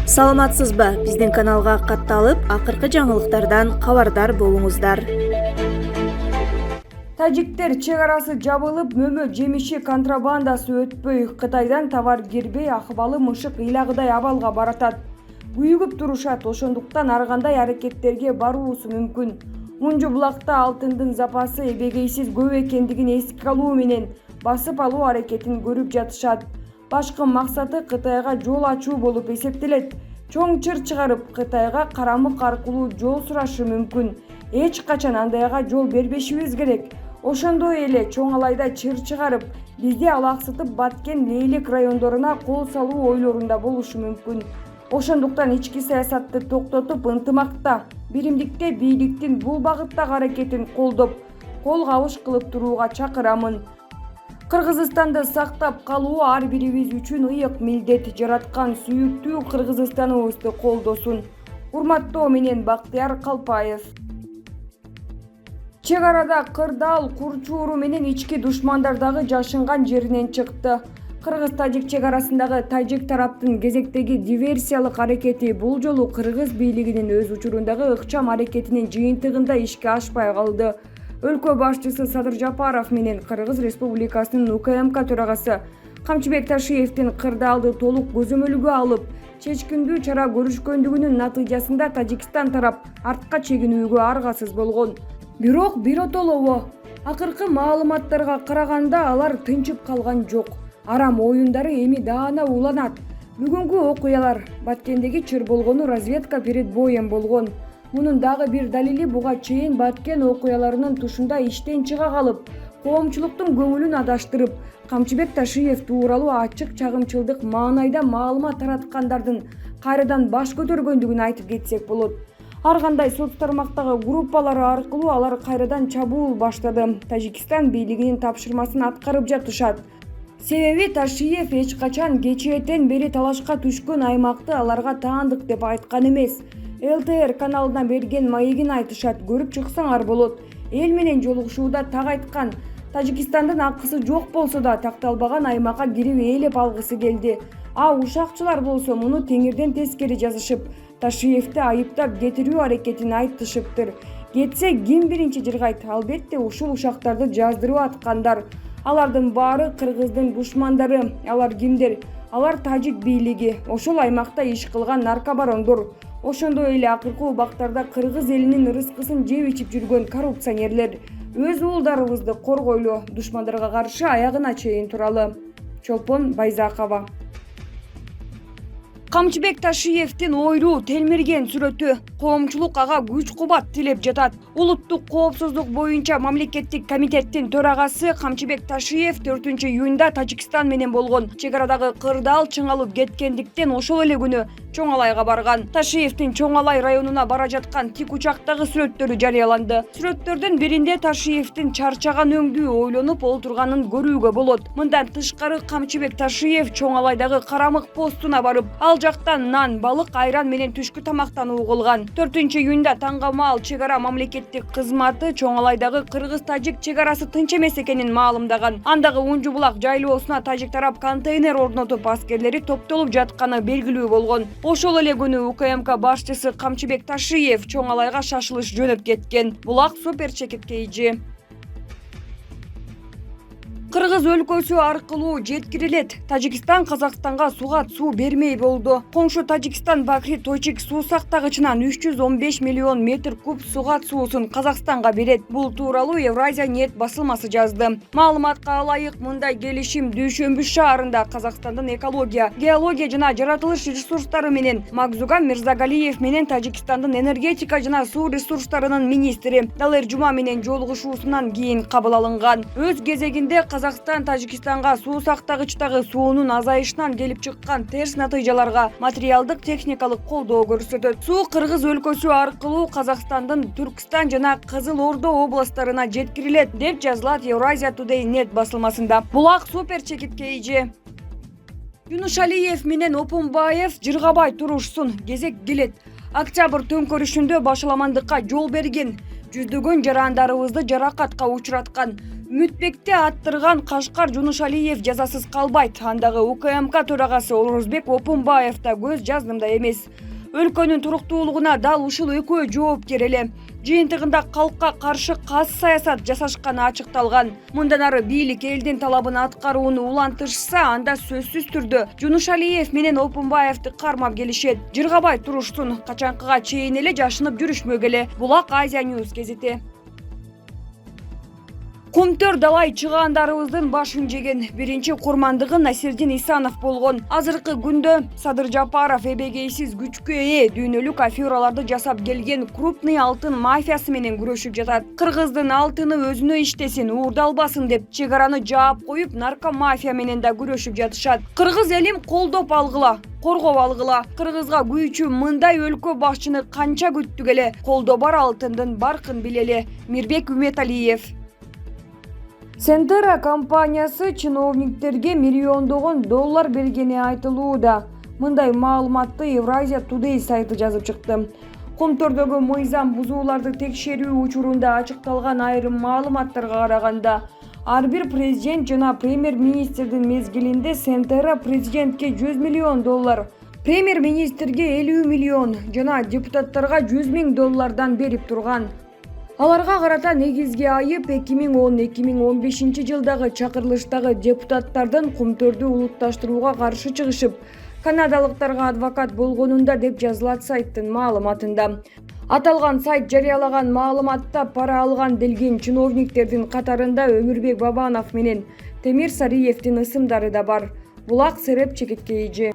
Саламатсызбы? Биздин каналга катталып, акыркы жаңылыктардан кабардар болуңуздар. Тажиктер чек арасы жабылып, мөмө жемиши контрабандасы өтпөй, Кытайдан товар кирбей, акыбалы мышык ыйлагыдай абалга баратат. Күйүгүп турушат, ошондуктан ар кандай аракеттерге баруусу мүмкүн. Мунжу булакта алтындын запасы эбегейсиз көп экендигин эске алуу менен басып алуу аракетин көрүп жатышат. Башкы максаты Кытайга жол ачуу болуп эсептелет. Чоң чыр чыгарып, Кытайга карамык аркылуу жол сурашы мүмкүн. Эч качан андайга жол бербешибиз керек. Ошондой эле чоң алайда чыр чыгарып, бизди алаксытып Баткен, Лейлек райондоруна кол салуу ойлорунда болушу мүмкүн. Ошондуктан ички саясатты токтотуп, ынтымакта, биримдикте бийликтин бул багыттагы аракетин колдоп, кол кабыш кылып турууга чакырамын. Кыргызстанды сактап калуу ар бирибиз үчүн ыйык милдет. Жараткан сүйүктүү Кыргызстаныбызды колдосун. Урматтоо менен Бактыяр Калпаев. Чек арада кырдаал Курчууру менен ички душмандар дагы жашынган жеринен чыкты. Кыргыз-тажик чек арасындагы тажик тараптын кезектеги диверсиялык аракети бул жолу кыргыз бийлигинин өз учурундагы ыкчам аракетинин жыйынтыгында ишке ашпай калды. Өлкө башчысы Садыр Жапаров менен Кыргыз Республикасынын УКМК төрагасы Камчыбек Ташиевдин кырдаалды толук көзөмөлгө алып, чечкиндүү чара көрүшкөндүгүнүн натыйжасында Тажикстан тарап артка чегинүүгө аргасыз болгон. Бирок биротолобо акыркы маалыматтарга караганда алар тынчып калган жок. Арам оюндары эми даана уланат. Бүгүнкү окуялар Баткендеги чыр болгону разведка перед боем болгон. Мунун дагы бир далили буга чейин Баткен окуяларынын тушунда иштен чыга калып, коомчулуктун көңүлүн адаштырып, Камчыбек Ташиев тууралуу ачык чагымчылдык маанайда маалымат тараткандардын кайрадан баш көтөргөндүгүн айтып кетсек болот. Ар кандай соц тармактагы группалары аркылуу алар кайрадан чабуул баштады. Тажикстан бийлигинин тапшырмасын аткарып жатышат. Себеби Ташиев эч качан кечээден бери талашка түшкөн аймакты аларга таандык деп айткан эмес. ЛТР каналына берген маегин айтышат, көрүп чыксаңар болот. Эл менен жолугушууда так айткан. Тажикстандын акысы жок болсо да такталбаган аймакка кирип ээлеп алгысы келди. А ушакчылар болсо муну теңирден тескери жазышып, Ташиевди айыптап кетирүү аракетин айтышыптыр. Кетсе ким биринчи жыргайт? Албетте ушул ушактарды жаздырып аткандар. Алардын баары Кыргыздын душмандары. Алар кимдер? Алар тажик бийлиги, ошол аймакта иш кылган наркобарондор. Ошондой эле акыркы убактарда Кыргыз элинин рызкысын жеп ичип жүргөн коррупционерлер. Өз уулдарыбызды коргойлу, душмандарга каршы аягына чейин туралы. Чолпон Байзакова. Камчыбек Ташиевдин ойлуу телмирген сүрөтү. Коомчулук ага күч-кубат тилеп жатат. Улуттук коопсуздук боюнча мамлекеттик комитеттин төрагасы Камчыбек Ташиев 4-июнда Тажикстан менен болгон чек арадагы кырдаал чыңалып кеткендиктен ошол эле күнү Чоң Алайга барган. Ташиевдин Чоң Алай районуна бара жаткан тик учактагы сүрөттөрү жарыяланды. Сүрөттөрдүн биринде Ташиевдин чарчаган өңдүү ойлонуп олтурганын көрүүгө болот. Мындан тышкары Камчыбек Ташиев Чоң Алайдагы карамык постуна барып, ал жактан нан, балык, айран менен түшкү тамактануу кылган. 4-июнда таңга маал чек ара мамлекеттик кызматы Чоң Алайдагы кыргыз-тажик чек арасы тынч эмес экенин маалымдаган. Андагы Унжу булак жайлоосуна тажик тарап контейнер орнотуп, аскерлери топтолуп жатканы белгилүү болгон. Ошол эле күнү УКМК башчысы Камчыбек Ташиев Чоң Алайга шашылыш жөнөп кеткен. Булак супер чекиткейжи. Кыргыз өлкөсү аркылуу жеткирилет. Тажикстан Казакстанга суга суу бермей болду. Коңшу Тажикстан Бакри Точик суу сактагычынан 315 миллион метр куб сугат суусун Казакстанга берет. Бул тууралуу Евразия нет басылмасы жазды. Маалыматка ылайык, мындай келишим Дүйшөмбү шаарында Казакстандын экология, геология жана жаратылыш ресурстары менен Магзуган Мирзагалиев менен Тажикстандын энергетика жана суу ресурстарынын министри Далер Жума менен жолугушуусунан кийин кабыл алынган. Өз кезегинде Казакстан Тажикстанга суу сактагычтагы суунун азайышынан келип чыккан терс натыйжаларга материалдык техникалык колдоо көрсөтөт. Суу Кыргыз өлкөсү аркылуу Казакстандын Түркстан жана Кызыл Ордо областтарына жеткирилет деп жазылат Евразия Today нет басылмасында. Булак супер чекиткейжи. Юнушалиев менен Опунбаев жыргабай турушсун, кезек келет. Октябрь төңкөрүшүндө башаламандыкка жол берген, жүздөгөн жарандарыбызды жаракатка учураткан. Үмүтбекти аттырган Кашкар Жунушалиев жазасыз калбайт. Андагы УКМК төрагасы Орозбек Опунбаев да көз жаздымда эмес. Өлкөнүн туруктуулугуна дал ушул экөө жоопкер эле. Жыйынтыгында калкка каршы кас саясат жасашканы ачыкталган. Мындан ары бийлик элдин талабын аткарууну улантышса, анда сөзсүз түрдө Жунушалиев менен Опунбаевди кармап келишет. Жыргабай турушсун, качанкыга чейин эле жашынып жүрүшмөк эле. Булак Азия News гезити. Кумтөр далай чыгаандарыбыздын башын жеген. Биринчи курмандыгы Насирдин Исанов болгон. Азыркы күндө Садыр Жапаров эбегейсиз күчкө ээ дүйнөлүк афераларды жасап келген крупный алтын мафиясы менен күрөшүп жатат. Кыргыздын алтыны өзүнө иштесин, уурдалбасын деп чек араны жаап коюп, наркомафия менен да күрөшүп жатышат. Кыргыз элим колдоп алгыла, коргоп алгыла. Кыргызга күйүүчү мындай өлкө башчыны канча күттүк эле. Колдо бар алтындын баркын билели. Мирбек Үмөталиев. Сентера компаниясы чиновниктерге миллиондогон доллар бергени айтылууда. Мындай маалыматты Евразия Today сайты жазып чыкты. Кумтөрдөгү мыйзам бузууларды текшерүү учурунда ачыкталган айрым маалыматтарга караганда, ар бир президент жана премьер-министрдин мезгилинде Сентера президентке 100 миллион доллар, премьер-министрге 50 миллион жана депутаттарга 100 000 доллардан берип турган. Аларга карата негизги айып 2010-2015 жылдагы чакырылыштагы депутаттардын кумтөрдү улутташтырууга каршы чыгышып, канадалыктарга адвокат болгонунда деп жазылат сайттын маалыматында. Аталган сайт жарыялаган маалыматта пара алган делген чиновниктердин катарында Өмүрбек Бабанов менен Темир Сариевдин ысымдары да бар. Булак Сереп Чекиткейжи.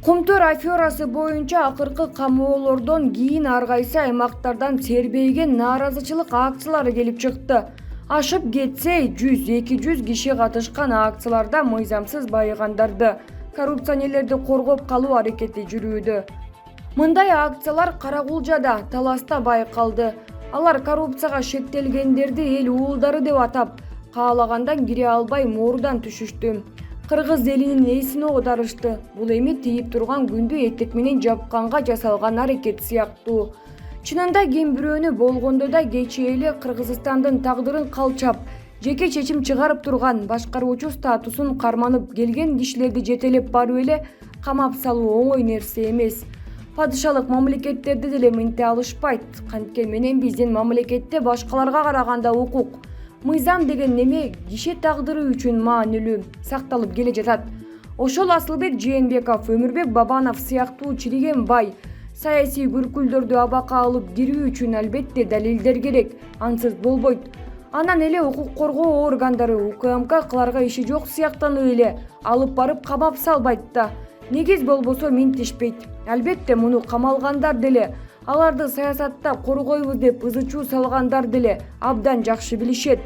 Кумтөр аферасы боюнча акыркы камоолордон кийин ар кайсы аймактардан сербейген нааразычылык акциялары келип чыкты. Ашып кетсе 100-200 киши катышкан акцияларда мыйзамсыз байыгандарды, коррупционерлерди коргоп калуу аракети жүрүүдө. Мындай акциялар Карагулжада, Таласта байкалды. Алар коррупцияга шектелгендерди эл уулдары деп атап, каалагандан кире албай моорудан түшүштү. Кыргыз элинин эсин оодарышты. Бул эми тийип турган күндү этек менен жапканга жасалган аракет сыяктуу. Чынында ким бирөөнү болгондо да кечээ эле Кыргызстандын тагдырын калчап, жеке чечим чыгарып турган башкаруучу статусун карманып келген кишилерди жетелеп барып эле камап салуу оңой нерсе эмес. Падышалык мамлекеттерде деле мынте алышпайт. Канткен менен биздин мамлекетте башкаларга караганда укук, мыйзам деген неме киши тагдыры үчүн маанилүү сакталып келе жатат. Ошол Асылбек Жээнбеков, Өмүрбек Бабанов сыяктуу чириген бай саясий күркүлдөрдү абакка алып кирүү үчүн албетте далилдер керек, ансыз болбойт. Анан эле укук коргоо органдары УКМК кыларга иши жок сыяктанып эле алып барып камап салбайт да. Негиз болбосо минтишпейт. Албетте муну камалгандар деле, аларды саясатта коргойбуз деп ызычуу салгандар деле абдан жакшы билишет.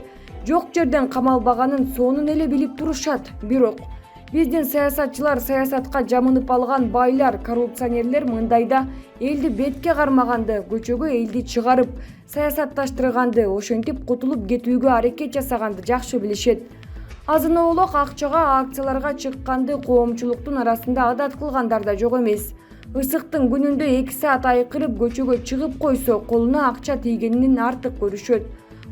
Жок жерден камалбаганын сонун эле билип турушат. Бирок биздин саясатчылар, саясатка жамынып алган байлар, коррупционерлер мындайда элди бетке кармаганды, көчөгө элди чыгарып, саясатташтырганды, ошентип кутулуп кетүүгө аракет жасаганды жакшы билишет. Азын-оолок акчага, акцияларга чыкканды коомчулуктун арасында адат кылгандар да жок эмес. Ысыктын күнүндө 2 саат айкырып көчөгө чыгып койсо, колуна акча тийгенинен артык көрүшөт.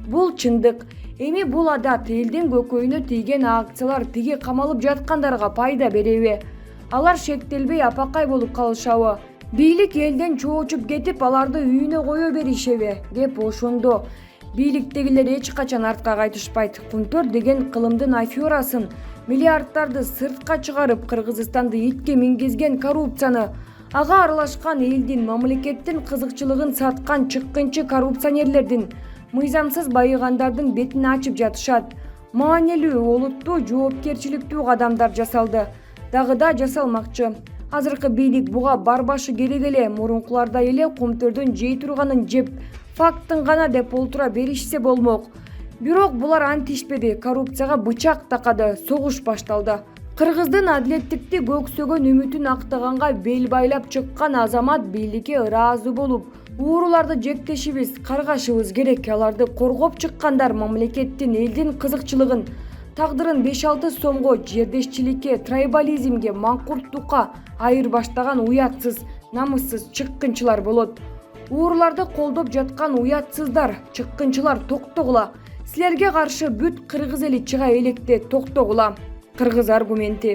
Бул чындык. Эми бул адат элдин көкөйүнө тийген акциялар тиги камалып жаткандарга пайда береби? Алар шектелбей апакай болуп калышабы? Бийлик элден чоочуп кетип, аларды үйүнө кое беришеби? Кеп ошондо. Бийликтегилер эч качан артка кайтышпайт. Кумтөр деген кылымдын аферасын, миллиардтарды сыртка чыгарып, Кыргызстанды итке мингизген коррупцияны, ага аралашкан элдин, мамлекеттин кызыкчылыгын саткан чыккынчы коррупционерлердин, мыйзамсыз байыгандардын бетин ачып жатышат. Маанилүү, олуттуу, жоопкерчиликтүү кадамдар жасалды. Дагы да жасалмакчы. Азыркы бийлик буга барбашы керек эле, мурункулардай эле кумтөрдөн жей турганын жеп, факттын гана деп олтура беришсе болмок. Бирок булар антишпеди, коррупцияга бычак такады, согуш башталды. Кыргыздын адилеттикти көксөгөн үмүтүн актаганга бел байлап чыккан азамат бийликке ыраазы болуп, ууруларды жектешибиз, каргашыбыз керек. Аларды коргоп чыккандар мамлекеттин, элдин кызыкчылыгын, тагдырын 5-6 сомго, жердешчиликке, трайбализмге, маңкурттукка айырбаштаган уятсыз, намыссыз чыккынчылар болот. Ууруларды колдоп жаткан уятсыздар, чыккынчылар токтогула. Силерге каршы бүт кыргыз эли чыга электе токтогула. Кыргыз аргументи.